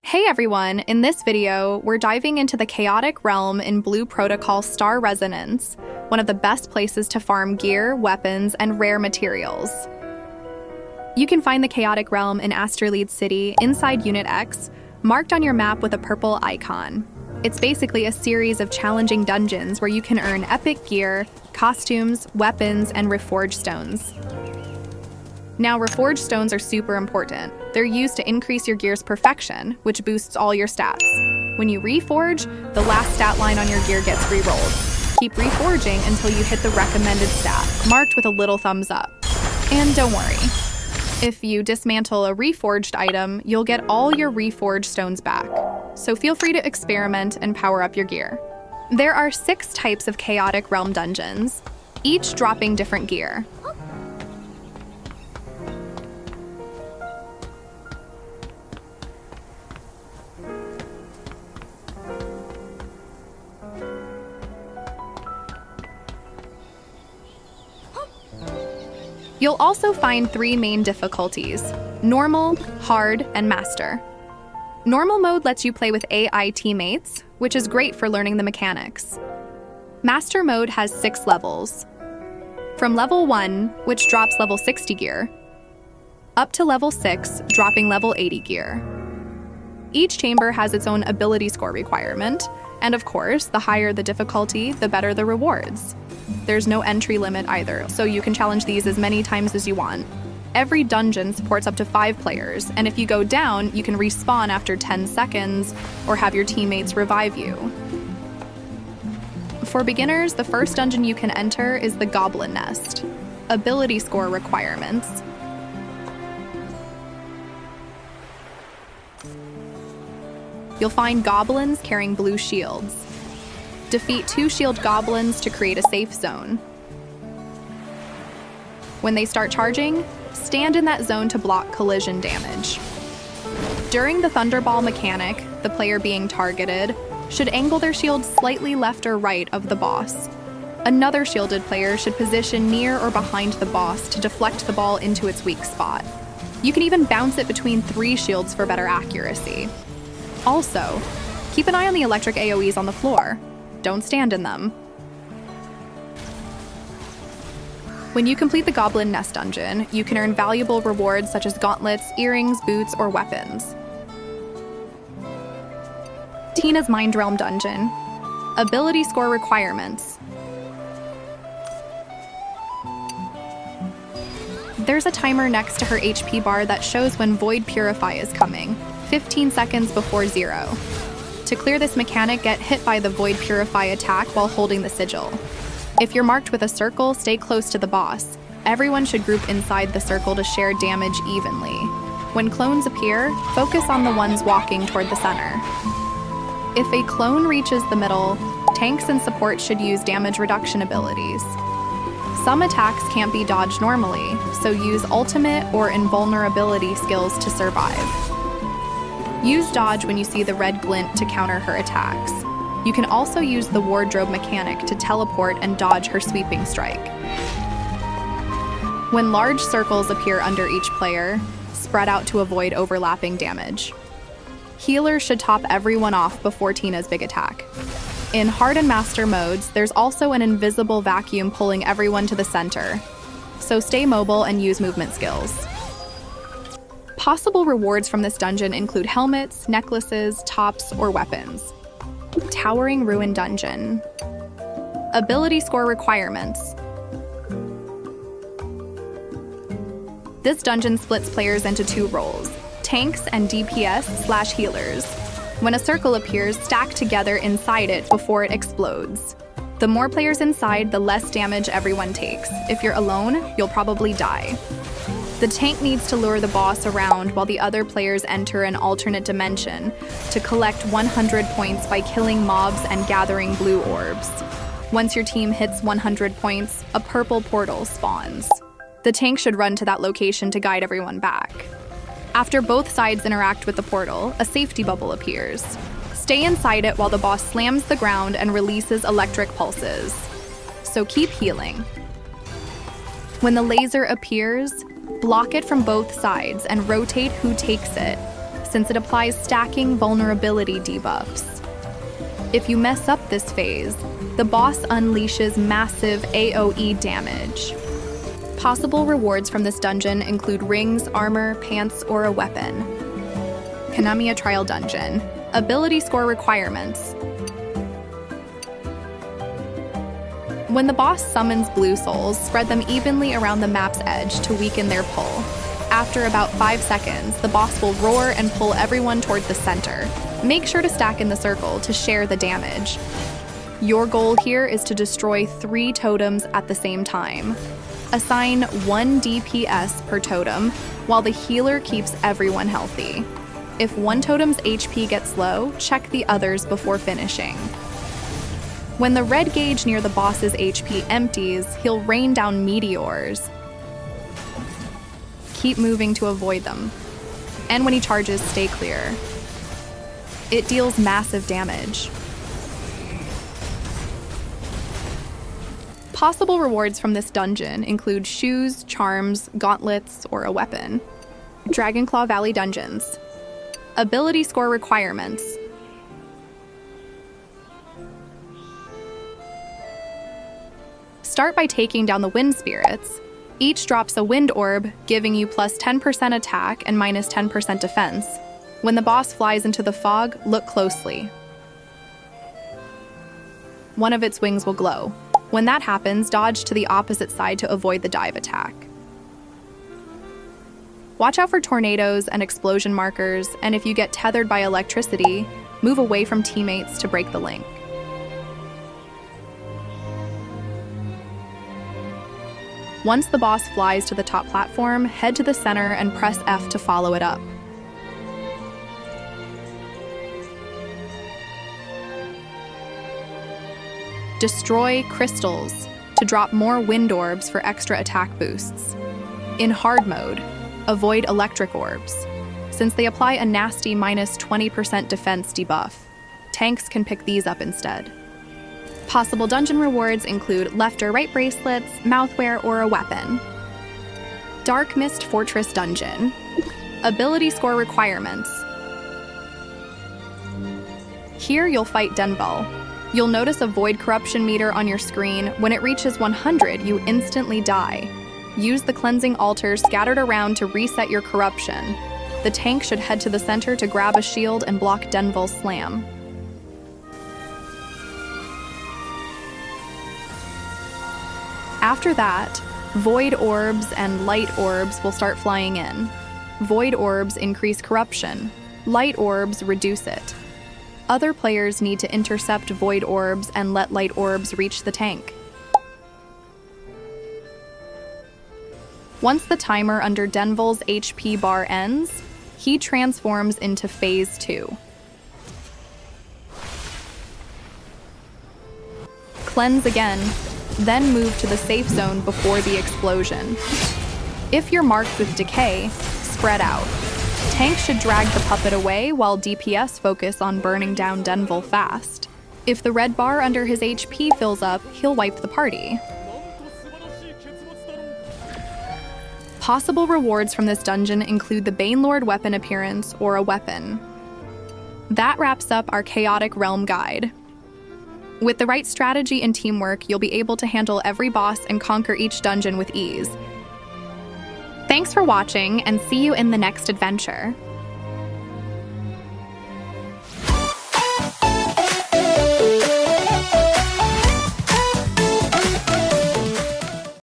Hey everyone, in this video, we're diving into the chaotic realm in Blue Protocol Star Resonance, one of the best places to farm gear, weapons, and rare materials. You can find the chaotic realm in Astralead City inside Unit X, marked on your map with a purple icon. It's basically a series of challenging dungeons where you can earn epic gear, costumes, weapons, and reforged stones. Now, reforged stones are super important. They're used to increase your gear's perfection, which boosts all your stats. When you reforge, the last stat line on your gear gets re-rolled. Keep reforging until you hit the recommended stat, marked with a little thumbs up. And don't worry, if you dismantle a reforged item, you'll get all your reforged stones back. So feel free to experiment and power up your gear. There are 6 types of chaotic realm dungeons, each dropping different gear. You'll also find 3 main difficulties: normal, hard, and master. Normal mode lets you play with AI teammates, which is great for learning the mechanics. Master mode has 6 levels. From level 1, which drops level 60 gear, up to level 6, dropping level 80 gear. Each chamber has its own ability score requirement, and of course, the higher the difficulty, the better the rewards. There's no entry limit either, so you can challenge these as many times as you want. Every dungeon supports up to 5 players, and if you go down, you can respawn after 10 seconds or have your teammates revive you. For beginners, the first dungeon you can enter is the Goblin Nest. Ability score requirements. You'll find goblins carrying blue shields. Defeat 2 shield goblins to create a safe zone. When they start charging, stand in that zone to block collision damage. During the Thunderball mechanic, the player being targeted should angle their shield slightly left or right of the boss. Another shielded player should position near or behind the boss to deflect the ball into its weak spot. You can even bounce it between 3 shields for better accuracy. Also, keep an eye on the electric AoEs on the floor. Don't stand in them. When you complete the Goblin Nest dungeon, you can earn valuable rewards such as gauntlets, earrings, boots, or weapons. Tina's Mindrealm dungeon. Ability score requirements. There's a timer next to her HP bar that shows when Void Purify is coming, 15 seconds before 0. To clear this mechanic, get hit by the Void Purify attack while holding the sigil. If you're marked with a circle, stay close to the boss. Everyone should group inside the circle to share damage evenly. When clones appear, focus on the ones walking toward the center. If a clone reaches the middle, tanks and support should use damage reduction abilities. Some attacks can't be dodged normally, so use ultimate or invulnerability skills to survive. Use dodge when you see the red glint to counter her attacks. You can also use the wardrobe mechanic to teleport and dodge her sweeping strike. When large circles appear under each player, spread out to avoid overlapping damage. Healers should top everyone off before Tina's big attack. In hard and master modes, there's also an invisible vacuum pulling everyone to the center, so stay mobile and use movement skills. Possible rewards from this dungeon include helmets, necklaces, tops, or weapons. Towering Ruin Dungeon. Ability score requirements. This dungeon splits players into 2 roles, tanks and DPS/healers. When a circle appears, stack together inside it before it explodes. The more players inside, the less damage everyone takes. If you're alone, you'll probably die. The tank needs to lure the boss around while the other players enter an alternate dimension to collect 100 points by killing mobs and gathering blue orbs. Once your team hits 100 points, a purple portal spawns. The tank should run to that location to guide everyone back. After both sides interact with the portal, a safety bubble appears. Stay inside it while the boss slams the ground and releases electric pulses. So keep healing. When the laser appears, block it from both sides and rotate who takes it, since it applies stacking vulnerability debuffs. If you mess up this phase, the boss unleashes massive AoE damage. Possible rewards from this dungeon include rings, armor, pants, or a weapon. Kamia Trial Dungeon. Ability score requirements. When the boss summons blue souls, spread them evenly around the map's edge to weaken their pull. After about 5 seconds, the boss will roar and pull everyone toward the center. Make sure to stack in the circle to share the damage. Your goal here is to destroy 3 totems at the same time. Assign 1 DPS per totem, while the healer keeps everyone healthy. If one totem's HP gets low, check the others before finishing. When the red gauge near the boss's HP empties, he'll rain down meteors. Keep moving to avoid them. And when he charges, stay clear. It deals massive damage. Possible rewards from this dungeon include shoes, charms, gauntlets, or a weapon. Dragonclaw Valley Dungeons. Ability score requirements. Start by taking down the wind spirits. Each drops a wind orb, giving you plus 10% attack and minus 10% defense. When the boss flies into the fog, look closely. One of its wings will glow. When that happens, dodge to the opposite side to avoid the dive attack. Watch out for tornadoes and explosion markers, and if you get tethered by electricity, move away from teammates to break the link. Once the boss flies to the top platform, head to the center and press F to follow it up. Destroy crystals to drop more wind orbs for extra attack boosts. In hard mode, avoid electric orbs, since they apply a nasty minus 20% defense debuff. Tanks can pick these up instead. Possible dungeon rewards include left or right bracelets, mouthwear, or a weapon. Dark Mist Fortress Dungeon. Ability score requirements. Here you'll fight Denval. You'll notice a void corruption meter on your screen. When it reaches 100, you instantly die. Use the cleansing altar scattered around to reset your corruption. The tank should head to the center to grab a shield and block Denval's slam. After that, void orbs and light orbs will start flying in. Void orbs increase corruption. Light orbs reduce it. Other players need to intercept void orbs and let light orbs reach the tank. Once the timer under Denval's HP bar ends, he transforms into Phase 2. Cleanse again, then move to the safe zone before the explosion. If you're marked with decay, spread out. Tank should drag the puppet away while DPS focus on burning down Denval fast. If the red bar under his HP fills up, he'll wipe the party. Possible rewards from this dungeon include the Banelord weapon appearance or a weapon. That wraps up our Chaotic Realm guide. With the right strategy and teamwork, you'll be able to handle every boss and conquer each dungeon with ease. Thanks for watching, and see you in the next adventure.